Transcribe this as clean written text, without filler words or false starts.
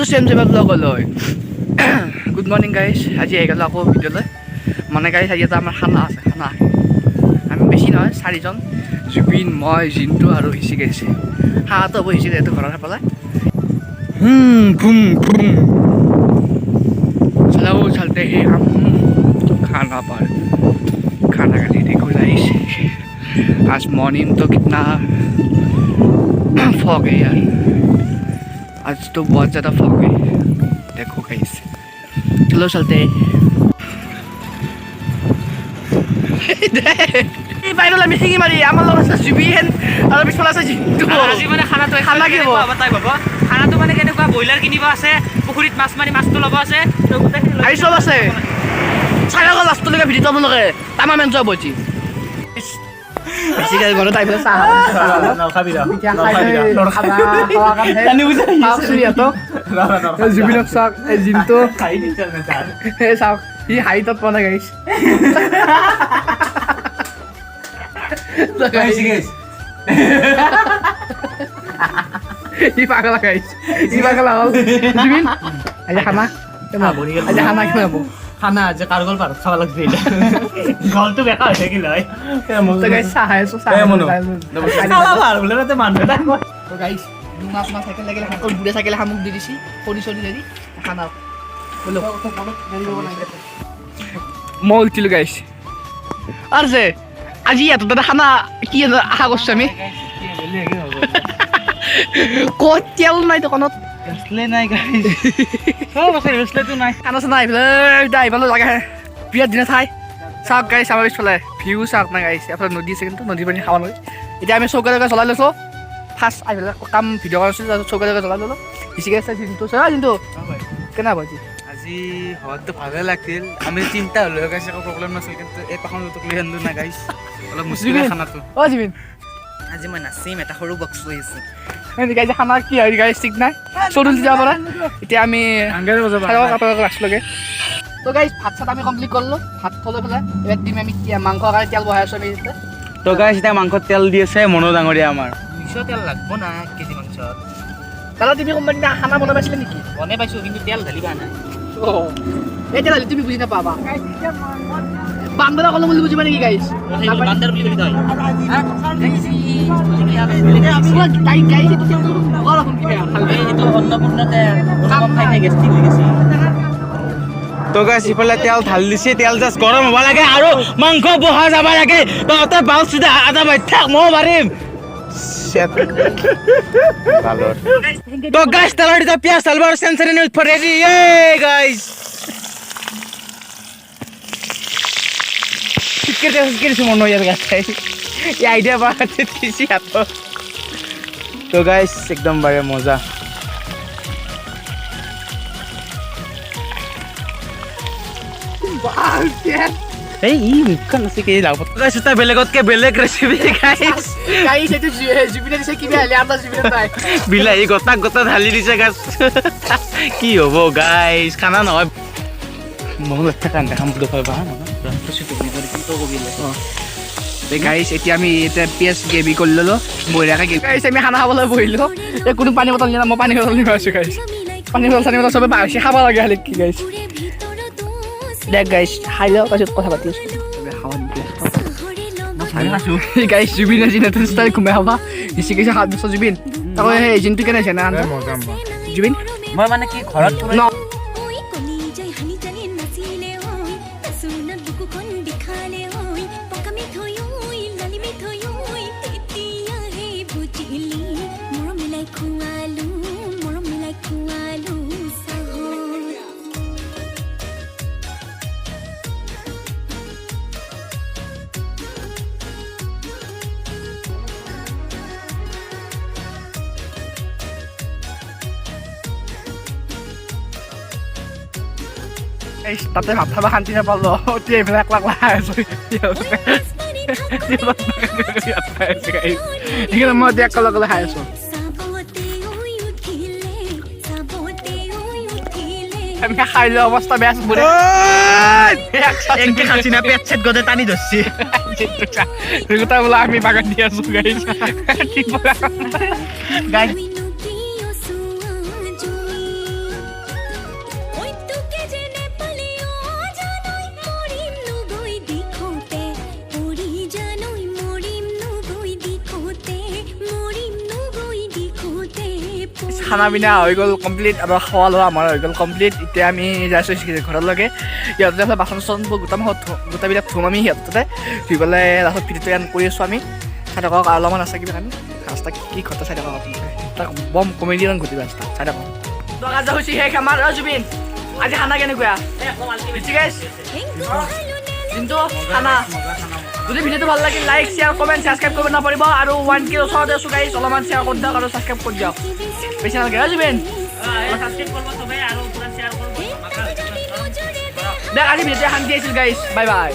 to same vlog. Good morning guys. আজি আহি গ'লো আকৌ ভিডিঅ'লৈ মানে গাইছ আজি এটা আমাৰ খানা আছে খানা আমি বেছি নহয় 4 জন জুবিন মই জিন্তু আৰু হিচি গাইছে খানাটো হ'ব হিচি এইটো ঘৰৰ পেলাই चलो चलते हैं हम खाना पर खाना का लेने को गाइस आज मॉर्निंग तो कितना फॉग है यार आज तो बहुत ज़्यादा फॉग है देखो गाइस चलो चलते हैं বাইরলা মিটিং মারি আমার লগ আছে জুবিন আৰু পিছফালে আছে জিন্তু আজি মানে খানাটো খানা কি হ'ব বাতাই বাবা খানাটো মানে কেনেকুৱা বইলাৰ কিনিব আছে পুখুৰীত মাছ মাৰি মাছটো ল'ব আছে তো গোটেই আই সব আছে চাইলা গল লাষ্টলৈকে ভিডিঅ' তব লগে তামা মেন যাব বজি ঠিক আছে ঘৰত আইবলে চাহ না খাবি না খানা খাওয়া কাম হে জানি বুঝাই আসুরিয়া তো জুবিনক চাক এই জিন্তু খাই দিছল না স্যার হে চাক ই হাইটত পনা গাইছ guys ini pakal guys ini pakal awal Jimin aja khana aja khana কি নাবো খানা আজ কারগল পার খাওয়া লাগবে গল তো বেকা হয়ে গেল তো গাইস সাহায্য খাওয়া ভালো বলে না তো মানবে না তো গাইস মাছ মাছ সাইকেল লাগলে ও বুড়ে সাইকেল হামুক দি দিছি পরি সরি দেরি খানা বলো মল ছিল গাইস আর যে আজি এত দাদা খানা কি আশা করছো আমি কত তেল নাই দোকানত আসলে নাই গাইস সব আছে আসলে তো নাই খানা নাই দাই ভালো লাগা বিয়ার দিনে থাই চাক গাইস আমার পিছলে ভিউ চাক না গাইস আপনার নদী আছে কিন্তু নদী পানি খাওয়া লাগে এটা আমি চৌকা জায়গা চলাই লৈছো ফার্স্ট আই কাম ভিডিও করছো চৌকা জায়গা চলাই ললো বেশি গেছে কিন্তু চলা কিন্তু কেনা বাজি আজি হয়তো ভালো লাগছিল আমি চিন্তা হলো গাইস কোনো প্রবলেম নাছিল কিন্তু এই পাখন তো ক্লিয়ার না গাইস অলপ মুশকিল খানাটো ও জিবিন আজি মই নাচিম এটা সৰু বক্স লৈ আছে এই গাইস খানা কি হয় গাইস ঠিক নাই সৰুল যাব পাৰা এতিয়া আমি আঙ্গারে বজাব আপোনাক লাষ্ট লগে তো গাইস ভাত সাত আমি কমপ্লিট করলো ভাত থলে ফেলে এবাৰ দিম আমি কি মাংস কাৰে তেল বহাই আছো আমি তো গাইস এটা মাংস তেল দি আছে মনো ডাঙৰীয়া আমাৰ 200 তেল লাগবো না কেজি মাংস তালা তুমি কোম্পানী না খানা বনাব পাইছিলে নেকি বনাই পাইছো কিন্তু তেল ঢালিবা না ও এই তেল তুমি বুজি না পাবা গাইস বান্দরা কলম বলি বুঝিবা নাকি গাইস বান্দর বলি বলি তাই হ্যাঁ আমি গাইস তো গরম কি খালবে তো অন্নপূর্ণাতে কম খাই গেছি হয়ে গেছি তো গাইস ইফালে তেল ঢাল দিছে তেল জাস্ট গরম হবা লাগে আৰু মাংস বহা যাবা লাগে ততে বাল সিধা আদা ভাই থাক মো মারিম ভালো তো গাইস তেলড়ি তো পিয়াজ salwar sensory news for ready A guys किसी मन यार ये आइडिया बात किसी तो गाइस एकदम बड़े मजा এই ই মুখখন আছে কি লাভ গাইস এটা বেলেগত কে বেলেগ ৰেচিপি গাইস গাইস এটো জুবিনা দিছে কি বেলে আমরা জুবিনা নাই বিলাহি গটা গটা ঢালি দিছে গাইস কি হ'ব গাইস খানা নহয় মহল থাকান দেখাম তো পাবা রাস্তা শুট করে তো কবিলে এই গাইস এটি আমি এটা পিএস গেবি করল লো বইরাকে গাইস আমি খানা খাবলৈ বইলো এ কোনো পানি বটল নিয়া মই পানি বটল নিয়া আছো গাইস পানি বটল সবে বাসি খাবা লাগে হলে কি গাইস দেখ গাইস হাইলো পাছত কথা পাতি আছো তবে খাওয়া দিতে মই আছো গাইস জুবিন আজি নতুন স্টাইল ঘুমে হবা বেছি কিছু হাত বছ জুবিন তাকো এই জিন্তু কেনে আছে না মজা জুবিন মই মানে কি ঘৰত এই তাতে ভাত খাবা শান্তি নাপালো এতিয়া এইফালে এক লাখ লাখ আছো এইখানে মই এতিয়া একলা একলা খাই আছো আমি খাইলে অবস্থা বেয়া বুড়ে এনকে খাচ্ছি না পেট ছেদ গদে টানি ধরছি এগুলা বলা আমি বাগান দিয়ে আছো গাইস ঠিক বলা গাইস খানা পিনা হৈ গ'ল কমপ্লিট আৰু খোৱা লোৱা আমাৰ হৈ গ'ল কমপ্লিট এতিয়া আমি যাইছোঁ ঘৰলৈকে সিহঁতে বাচন চাচনবোৰ গোটাবিলাক ধুম আমি সিহঁতৰ তাতে ধুই পেলাই লাষ্টত ভিডিঅ'টো এণ্ড কৰি আছোঁ আমি চাই থাকক আৰু অলপমান আছে কিবা আমি ৰাস্তা কি ঘটা চাই থাকক আপোনালোকে তাক বম কমেডি ৰং ঘটিব ৰাস্তা চাই থাকক তো আজি হৈছে শেষ আমাৰ জুবিন আজি খানা কেনেকুৱা কিন্তু খানা যদি ভিডিঅ'টো ভাল লাগিল লাইক শ্বেয়াৰ কমেণ্ট ছাবস্ক্ৰাইব কৰিব নাপাৰিব আৰু 1K ওচৰতে আছোঁ গাইছ অলপমান শ্বেয়াৰ কৰি দিয়ক আৰু ছাবস্ক্ৰাইব কৰি দিয়ক বেছি নালাগে জুবিন দেখ আজি ভিডিঅ'টো শান্তি আছিল গাইছ বাই বাই